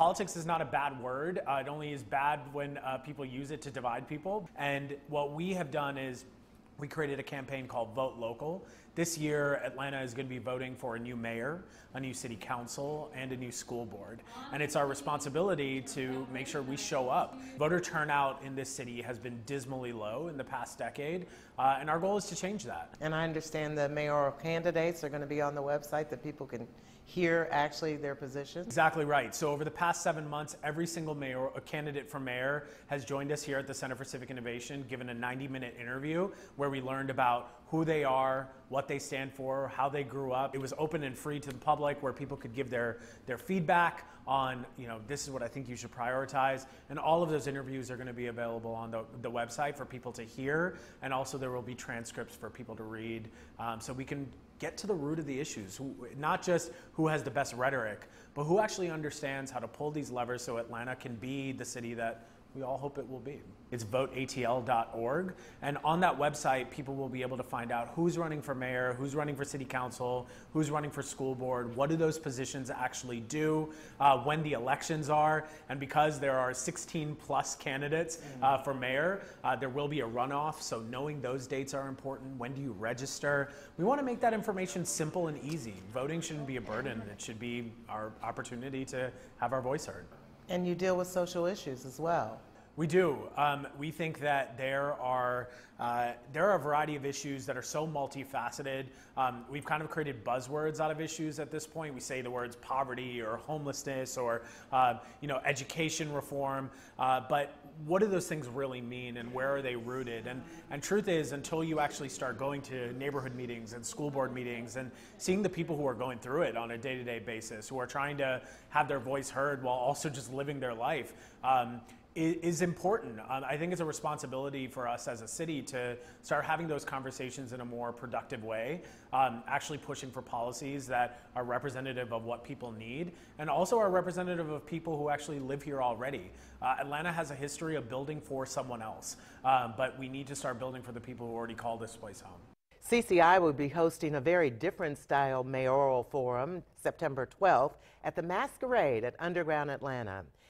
Politics is not a bad word. It only is bad when people use it to divide people. And what we have done is we created a campaign called Vote Local. This year, Atlanta is going to be voting for a new mayor, a new city council, and a new school board. And it's our responsibility to make sure we show up. Voter turnout in this city has been dismally low in the past decade, and our goal is to change that. And I understand the mayoral candidates are going to be on the website that people can hear actually their positions. Exactly right. So over the past 7 months, every single candidate for mayor has joined us here at the Center for Civic Innovation, given a 90-minute interview where we learned about who they are, what they stand for, how they grew up. It was open and free to the public where people could give their feedback on, this is what I think you should prioritize. And all of those interviews are going to be available on the website for people to hear. And also there will be transcripts for people to read so we can get to the root of the issues, not just who has the best rhetoric, but who actually understands how to pull these levers so Atlanta can be the city that we all hope it will be. It's voteatl.org, and on that website, people will be able to find out who's running for mayor, who's running for city council, who's running for school board, what do those positions actually do, when the elections are, and because there are 16 plus candidates for mayor, there will be a runoff, so knowing those dates are important. When do you register? We want to make that information simple and easy. Voting shouldn't be a burden. It should be our opportunity to have our voice heard. And you deal with social issues as well. We do. We think that there are a variety of issues that are so multifaceted. We've kind of created buzzwords out of issues at this point. We say the words poverty or homelessness or education reform. But what do those things really mean, and where are they rooted? And truth is, until you actually start going to neighborhood meetings and school board meetings and seeing the people who are going through it on a day-to-day basis, who are trying to have their voice heard while also just living their life, is important. I think it's a responsibility for us as a city to start having those conversations in a more productive way, actually pushing for policies that are representative of what people need and also are representative of people who actually live here already. Atlanta has a history of building for someone else, but we need to start building for the people who already call this place home. CCI will be hosting a very different style mayoral forum September 12th at the Masquerade at Underground Atlanta.